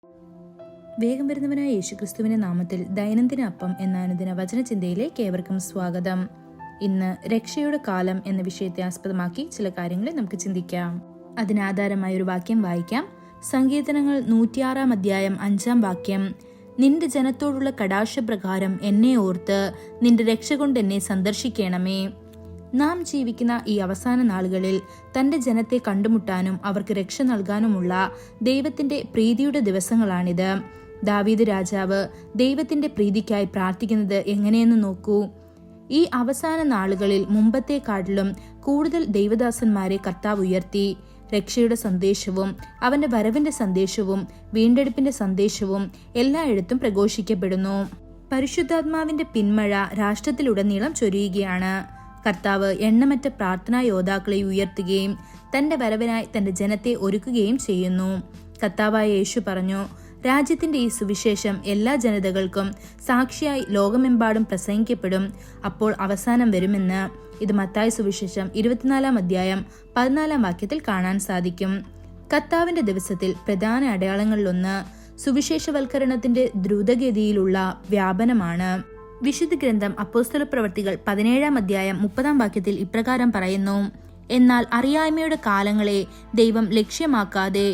വേഗം വരുന്നവനായ യേശുക്രിസ്തുവിന്റെ നാമത്തിൽ ദൈനംദിന അപ്പം എന്ന അനുദിന വചനചിന്തയിലേക്ക് ഏവർക്കും സ്വാഗതം. ഇന്ന് രക്ഷയുടെ കാലം എന്ന വിഷയത്തെ ആസ്പദമാക്കി ചില കാര്യങ്ങളെ നമുക്ക് ചിന്തിക്കാം. അതിനാധാരമായ ഒരു വാക്യം വായിക്കാം. സങ്കീർത്തനങ്ങൾ 106 അധ്യായം 5 വാക്യം. നിന്റെ ജനത്തോടുള്ള കടാക്ഷപ്രകാരം എന്നെ ഓർത്ത് നിന്റെ രക്ഷ കൊണ്ട് എന്നെ സന്ദർശിക്കണമേ. നാം ജീവിക്കുന്ന ഈ അവസാന നാളുകളിൽ തന്റെ ജനത്തെ കണ്ടുമുട്ടാനും അവർക്ക് രക്ഷ നൽകാനുമുള്ള ദൈവത്തിന്റെ പ്രീതിയുടെ ദിവസങ്ങളാണിത്. ദാവീദ് രാജാവ് ദൈവത്തിന്റെ പ്രീതിക്കായി പ്രാർത്ഥിക്കുന്നത് എങ്ങനെയെന്ന് നോക്കൂ. ഈ അവസാന നാളുകളിൽ മുമ്പത്തെക്കാട്ടിലും കൂടുതൽ ദൈവദാസന്മാരെ കർത്താവ് ഉയർത്തി. രക്ഷയുടെ സന്ദേശവും അവന്റെ വരവിന്റെ സന്ദേശവും വീണ്ടെടുപ്പിന്റെ സന്ദേശവും എല്ലായിടത്തും പ്രഘോഷിക്കപ്പെടുന്നു. പരിശുദ്ധാത്മാവിന്റെ പിന്മഴ രാഷ്ട്രത്തിലുടനീളം ചൊരിയുകയാണ്. കർത്താവ് എണ്ണമറ്റ പ്രാർത്ഥനാ യോദ്ധാക്കളെ ഉയർത്തുകയും തന്റെ വരവിനായി തന്റെ ജനത്തെ ഒരുക്കുകയും ചെയ്യുന്നു. കർത്താവായ യേശു പറഞ്ഞു, രാജ്യത്തിന്റെ ഈ സുവിശേഷം എല്ലാ ജനതകൾക്കും സാക്ഷിയായി ലോകമെമ്പാടും പ്രസംഗിക്കപ്പെടും, അപ്പോൾ അവസാനം വരുമെന്ന്. ഇത് മത്തായി സുവിശേഷം 24 അധ്യായം 14 വാക്യത്തിൽ കാണാൻ സാധിക്കും. കർത്താവിന്റെ ദിവസത്തിൽ പ്രധാന അടയാളങ്ങളിലൊന്ന് സുവിശേഷവൽക്കരണത്തിന്റെ ദ്രുതഗതിയിലുള്ള വ്യാപനമാണ്. വിശുദ്ധ ഗ്രന്ഥം അപ്പോസ്തല പ്രവർത്തികൾ 17 അധ്യായം 30 വാക്യത്തിൽ ഇപ്രകാരം പറയുന്നു, എന്നാൽ അറിയായ്മയുടെ കാലങ്ങളെ ദൈവം ലക്ഷ്യമാക്കാതെ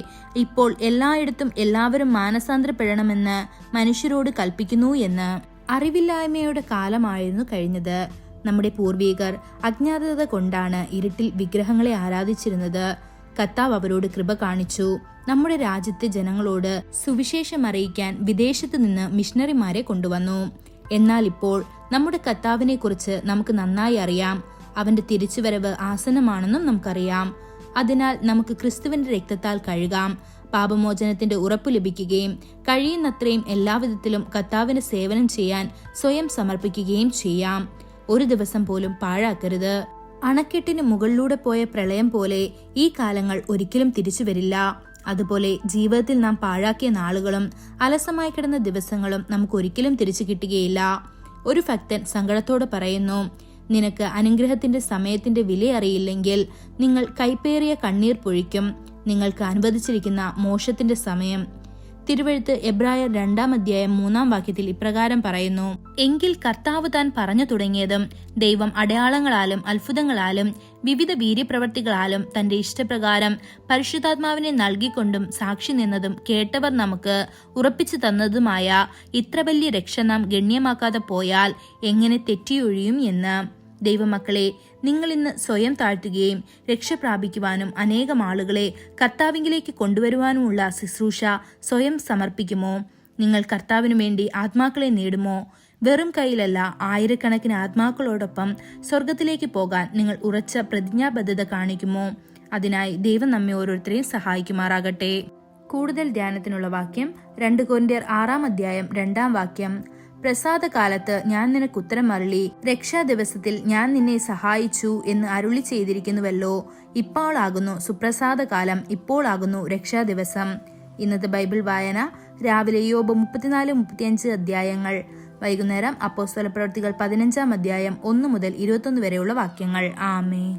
ഇപ്പോൾ എല്ലായിടത്തും എല്ലാവരും മാനസാന്തരപ്പെടണമെന്ന് മനുഷ്യരോട് കൽപ്പിക്കുന്നു എന്ന്. അറിവില്ലായ്മയുടെ കാലമായിരുന്നു കഴിഞ്ഞത്. നമ്മുടെ പൂർവികർ അജ്ഞാതത കൊണ്ടാണ് ഇരുട്ടിൽ വിഗ്രഹങ്ങളെ ആരാധിച്ചിരുന്നത്. കർത്താവ് അവരോട് കൃപ കാണിച്ചു. നമ്മുടെ രാജ്യത്തെ ജനങ്ങളോട് സുവിശേഷം അറിയിക്കാൻ വിദേശത്തു നിന്ന് മിഷണറിമാരെ കൊണ്ടുവന്നു. എന്നാൽ ഇപ്പോൾ നമ്മുടെ കർത്താവിനെ കുറിച്ച് നമുക്ക് നന്നായി അറിയാം. അവന്റെ തിരിച്ചുവരവ് ആസന്നമാണെന്നും നമുക്കറിയാം. അതിനാൽ നമുക്ക് ക്രിസ്തുവിന്റെ രക്തത്താൽ കഴുകാം, പാപമോചനത്തിന്റെ ഉറപ്പ് ലഭിക്കുകയും കഴിയുന്നത്രയും എല്ലാവിധത്തിലും കർത്താവിന് സേവനം ചെയ്യാൻ സ്വയം സമർപ്പിക്കുകയും ചെയ്യാം. ഒരു ദിവസം പോലും പാഴാക്കരുത്. അണക്കെട്ടിന് മുകളിലൂടെ പോയ പ്രളയം പോലെ ഈ കാലങ്ങൾ ഒരിക്കലും തിരിച്ചു വരില്ല. അതുപോലെ ജീവിതത്തിൽ നാം പാഴാക്കിയ നാളുകളും അലസമായി കിടന്ന ദിവസങ്ങളും നമുക്ക് ഒരിക്കലും തിരിച്ചു കിട്ടുകയില്ല. ഒരു ഭക്തൻ സങ്കടത്തോടെ പറയുന്നു, നിനക്ക് അനുഗ്രഹത്തിന്റെ സമയത്തിന്റെ വില അറിയില്ലെങ്കിൽ നിങ്ങൾ കൈപ്പേറിയ കണ്ണീർ പൊഴിക്കും. നിങ്ങൾക്ക് അനുവദിച്ചിരിക്കുന്ന മോക്ഷത്തിന്റെ സമയം. തിരുവെഴുത്ത് എബ്രായർ 2 അധ്യായം 3 വാക്യത്തിൽ ഇപ്രകാരം പറയുന്നു, എങ്കിൽ കർത്താവ് താൻ പറഞ്ഞു തുടങ്ങിയതും ദൈവം അടയാളങ്ങളാലും അത്ഭുതങ്ങളാലും വിവിധ വീര്യപ്രവർത്തികളാലും തന്റെ ഇഷ്ടപ്രകാരം പരിശുദ്ധാത്മാവിനെ നൽകിക്കൊണ്ടും സാക്ഷി നിന്നതും കേട്ടവർ നമുക്ക് ഉറപ്പിച്ചു തന്നതുമായ ഇത്ര വലിയ രക്ഷ നാം ഗണ്യമാക്കാതെ പോയാൽ എങ്ങനെ തെറ്റിയൊഴിയും എന്ന്. ദൈവമക്കളെ, നിങ്ങൾ ഇന്ന് സ്വയം താഴ്ത്തുകയും രക്ഷ പ്രാപിക്കുവാനും അനേകം ആളുകളെ കർത്താവിലേക്ക് കൊണ്ടുവരുവാനുമുള്ള ശുശ്രൂഷ സ്വയം സമർപ്പിക്കുമോ? നിങ്ങൾ കർത്താവിനു വേണ്ടി ആത്മാക്കളെ നേടുമോ? വെറും കയ്യിലല്ല, ആയിരക്കണക്കിന് ആത്മാക്കളോടൊപ്പം സ്വർഗത്തിലേക്ക് പോകാൻ നിങ്ങൾ ഉറച്ച പ്രതിജ്ഞാബദ്ധത കാണിക്കുമോ? അതിനായി ദൈവം നമ്മെ ഓരോരുത്തരെയും സഹായിക്കുമാറാകട്ടെ. കൂടുതൽ ധ്യാനത്തിനുള്ള വാക്യം 2 കൊരിന്ത്യർ 6 അധ്യായം 2 വാക്യം. പ്രസാദകാലത്ത് ഞാൻ നിനക്ക് ഉത്തരം അരുളി, രക്ഷാ ദിവസത്തിൽ ഞാൻ നിന്നെ സഹായിച്ചു എന്ന് അരുളി ചെയ്തിരിക്കുന്നുവല്ലോ. ഇപ്പോഴാകുന്നു സുപ്രസാദകാലം, ഇപ്പോഴാകുന്നു രക്ഷാ ദിവസം. ഇന്നത്തെ ബൈബിൾ വായന രാവിലെ യോബ് 34-35 അധ്യായങ്ങൾ, വൈകുന്നേരം അപ്പോസ്തല പ്രവൃത്തികൾ 15 അധ്യായം 1 മുതൽ 21 വരെയുള്ള വാക്യങ്ങൾ. ആമേൻ.